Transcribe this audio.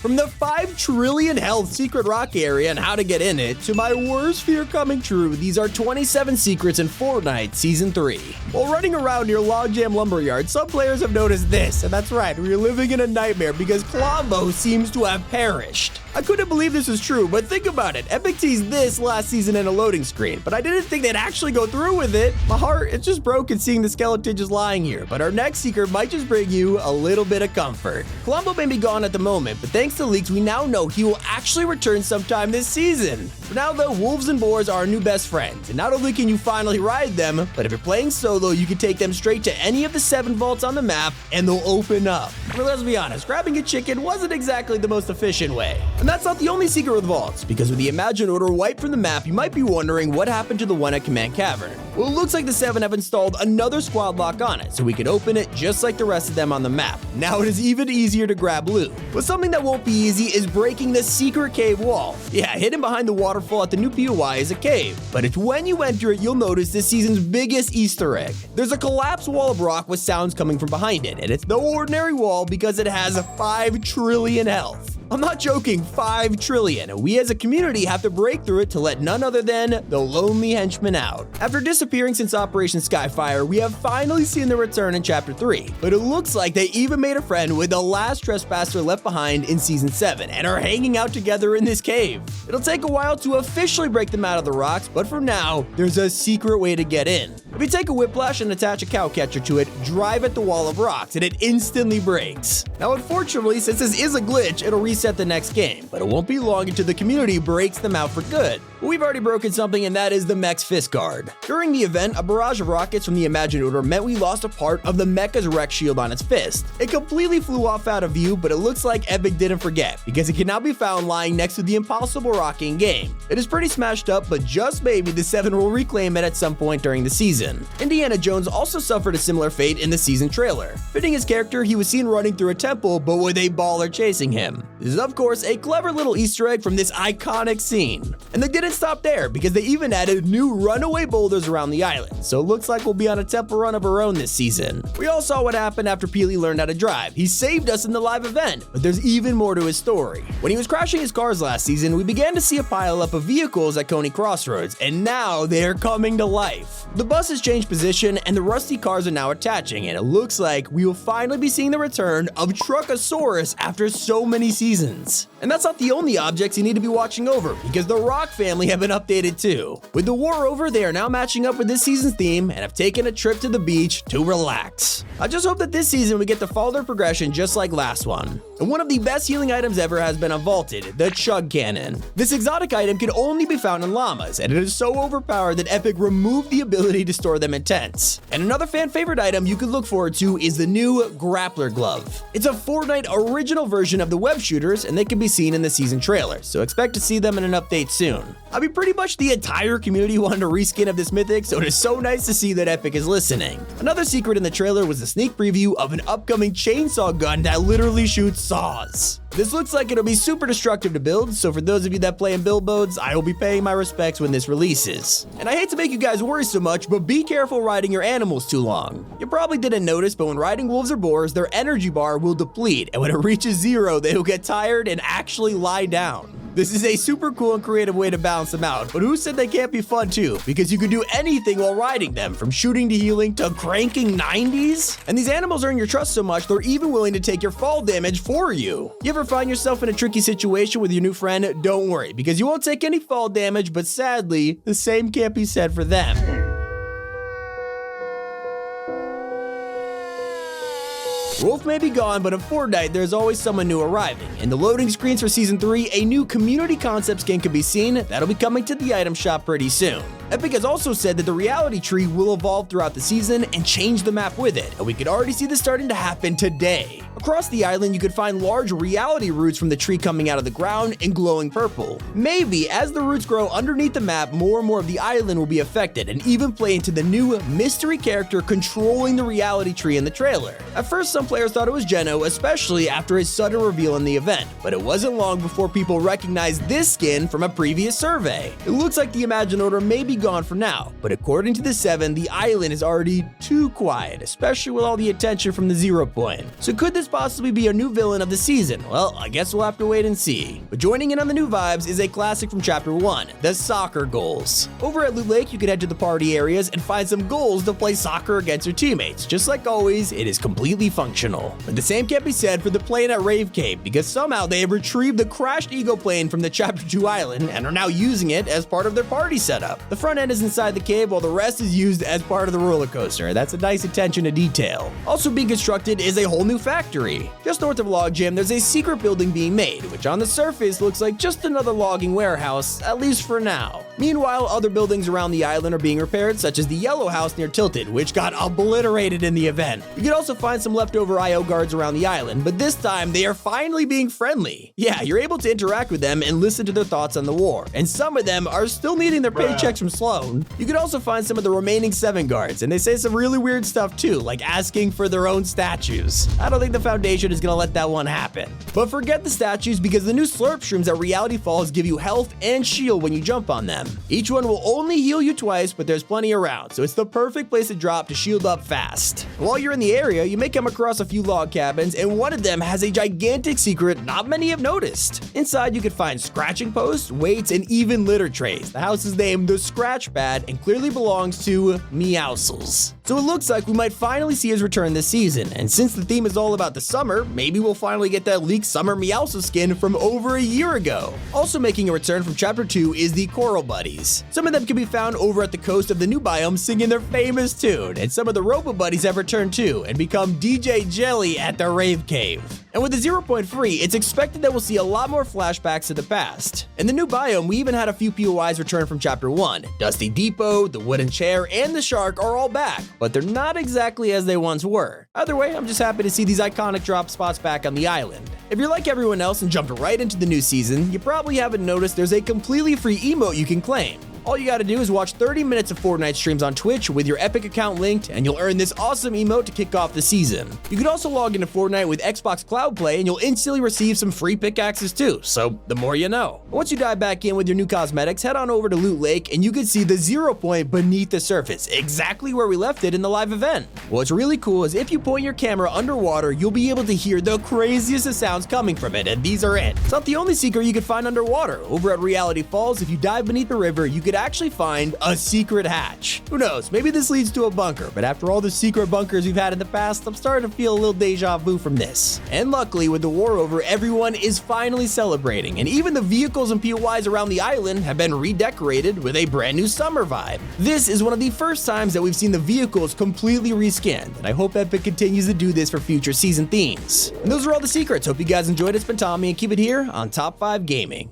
From the 5 trillion health secret rock area and how to get in it, to my worst fear coming true, these are 27 secrets in Fortnite Season 3. While running around your logjam lumberyard, some players have noticed this, and that's right, we're living in a nightmare because Klombo seems to have perished. I couldn't believe this was true, but think about it. Epic teased this last season in a loading screen, but I didn't think they'd actually go through with it. My heart is just broken seeing the skeleton just lying here, but our next secret might just bring you a little bit of comfort. Columbo may be gone at the moment, but thanks to leaks, we now know he will actually return sometime this season. For now though, wolves and boars are our new best friends, and not only can you finally ride them, but if you're playing solo, you can take them straight to any of the 7 vaults on the map, and they'll open up. But let's be honest, grabbing a chicken wasn't exactly the most efficient way. And that's not the only secret with vaults, because with the Imagine Order wiped from the map, you might be wondering what happened to the one at Command Cavern. Well, it looks like the 7 have installed another squad lock on it, so we can open it just like the rest of them on the map. Now it is even easier to grab loot. But something that won't be easy is breaking the secret cave wall. Yeah, hidden behind the waterfall at the new POI is a cave, but it's when you enter it you'll notice this season's biggest Easter egg. There's a collapsed wall of rock with sounds coming from behind it, and it's no ordinary wall because it has 5 trillion health. I'm not joking, 5 trillion, and we as a community have to break through it to let none other than the Lonely Henchman out. After disappearing since Operation Skyfire, we have finally seen their return in Chapter 3, but it looks like they even made a friend with the last trespasser left behind in Season 7 and are hanging out together in this cave. It'll take a while to officially break them out of the rocks, but for now, there's a secret way to get in. If you take a whiplash and attach a cow catcher to it, drive at the wall of rocks, and it instantly breaks. Now unfortunately, since this is a glitch, it'll reset the next game, but it won't be long until the community breaks them out for good. But we've already broken something, and that is the Mech's Fist Guard. During the event, a barrage of rockets from the Imagine Order meant we lost a part of the Mecha's wreck shield on its fist. It completely flew off out of view, but it looks like Epic didn't forget, because it can now be found lying next to the impossible rock in game. It is pretty smashed up, but just maybe the 7 will reclaim it at some point during the season. Indiana Jones also suffered a similar fate in the season trailer. Fitting his character, he was seen running through a temple, but with a baller chasing him. This is of course a clever little Easter egg from this iconic scene. And they didn't stop there, because they even added new runaway boulders around the island, so it looks like we'll be on a temple run of our own this season. We all saw what happened after Peely learned how to drive. He saved us in the live event, but there's even more to his story. When he was crashing his cars last season, we began to see a pileup of vehicles at Coney Crossroads, and now they are coming to life. The bus has changed position, and the rusty cars are now attaching, and it looks like we will finally be seeing the return of Truckosaurus after so many seasons. And that's not the only objects you need to be watching over, because the Rock family have been updated too. With the war over, they are now matching up with this season's theme and have taken a trip to the beach to relax. I just hope that this season we get to follow their progression just like last one. And one of the best healing items ever has been unvaulted, the Chug Cannon. This exotic item can only be found in llamas, and it is so overpowered that Epic removed the ability to store them in tents. And another fan favorite item you could look forward to is the new Grappler Glove. It's a Fortnite original version of the web shooters, and they can be seen in the season trailer, so expect to see them in an update soon. I mean, pretty much the entire community wanted a reskin of this mythic, so it is so nice to see that Epic is listening. Another secret in the trailer was a sneak preview of an upcoming chainsaw gun that literally shoots saws. This looks like it'll be super destructive to build, so for those of you that play in build modes, I will be paying my respects when this releases. And I hate to make you guys worry so much, but be careful riding your animals too long. You probably didn't notice, but when riding wolves or boars, their energy bar will deplete, and when it reaches 0, they will get tired and actually lie down. This is a super cool and creative way to balance them out, but who said they can't be fun too? Because you can do anything while riding them, from shooting to healing to cranking 90s. And these animals earn your trust so much, they're even willing to take your fall damage for you. You ever find yourself in a tricky situation with your new friend? Don't worry, because you won't take any fall damage, but sadly, the same can't be said for them. Wolf may be gone, but in Fortnite, there's always someone new arriving. In the loading screens for Season 3, a new community concept skin can be seen that'll be coming to the item shop pretty soon. Epic has also said that the reality tree will evolve throughout the season and change the map with it, and we could already see this starting to happen today. Across the island, you could find large reality roots from the tree coming out of the ground in glowing purple. Maybe as the roots grow underneath the map, more and more of the island will be affected and even play into the new mystery character controlling the reality tree in the trailer. At first, some players thought it was Geno, especially after his sudden reveal in the event, but it wasn't long before people recognized this skin from a previous survey. It looks like the Imagine Order may be gone for now, but according to the 7, the island is already too quiet, especially with all the attention from the 0 point. So could this possibly be a new villain of the season? Well, I guess we'll have to wait and see. But joining in on the new vibes is a classic from Chapter 1, the soccer goals. Over at Loot Lake, you can head to the party areas and find some goals to play soccer against your teammates. Just like always, it is completely functional. But the same can't be said for the plane at Rave Cave, because somehow they have retrieved the crashed Ego plane from the Chapter 2 island and are now using it as part of their party setup. The front end is inside the cave while the rest is used as part of the roller coaster. That's a nice attention to detail. Also being constructed is a whole new factory. Just north of Logjam, there's a secret building being made, which on the surface looks like just another logging warehouse, at least for now. Meanwhile, other buildings around the island are being repaired, such as the yellow house near Tilted, which got obliterated in the event. You can also find some leftover IO guards around the island, but this time they are finally being friendly. Yeah, you're able to interact with them and listen to their thoughts on the war, and some of them are still needing their paychecks from Sloan. You can also find some of the remaining 7 guards, and they say some really weird stuff too, like asking for their own statues. I don't think the Foundation is gonna let that one happen. But forget the statues, because the new slurp shrooms at Reality Falls give you health and shield when you jump on them. Each one will only heal you twice, but there's plenty around, so it's the perfect place to drop to shield up fast. While you're in the area, you may come across a few log cabins, and one of them has a gigantic secret not many have noticed. Inside, you can find scratching posts, weights, and even litter trays. The house is named the Scratch Pad and clearly belongs to Meowscles. So it looks like we might finally see his return this season, and since the theme is all about the summer, maybe we'll finally get that leaked summer Meowscles skin from over a year ago. Also making a return from Chapter 2 is the Coral Buddies. Some of them can be found over at the coast of the new biome singing their famous tune, and some of the Robo Buddies have returned too and become DJ Jelly at the Rave Cave. And with the 0 point free, it's expected that we'll see a lot more flashbacks to the past. In the new biome, we even had a few POIs return from Chapter 1. Dusty Depot, the wooden chair, and the shark are all back, but they're not exactly as they once were. Either way, I'm just happy to see these iconic drop spots back on the island. If you're like everyone else and jumped right into the new season, you probably haven't noticed there's a completely free emote you can claim. All you gotta do is watch 30 minutes of Fortnite streams on Twitch with your Epic account linked, and you'll earn this awesome emote to kick off the season. You can also log into Fortnite with Xbox Cloud Play, and you'll instantly receive some free pickaxes too, so the more you know. Once you dive back in with your new cosmetics, head on over to Loot Lake, and you can see the 0 point beneath the surface, exactly where we left it in the live event. What's really cool is if you point your camera underwater, you'll be able to hear the craziest of sounds coming from it, and these are it. It's not the only secret you can find underwater. Over at Reality Falls, if you dive beneath the river, you could actually find a secret hatch. Who knows, maybe this leads to a bunker, but after all the secret bunkers we've had in the past, I'm starting to feel a little deja vu from this. And luckily, with the war over, everyone is finally celebrating, and even the vehicles and POIs around the island have been redecorated with a brand new summer vibe. This is one of the first times that we've seen the vehicles completely reskinned, and I hope Epic continues to do this for future season themes. And those are all the secrets. Hope you guys enjoyed it. It's been Tommy, and keep it here on Top 5 Gaming.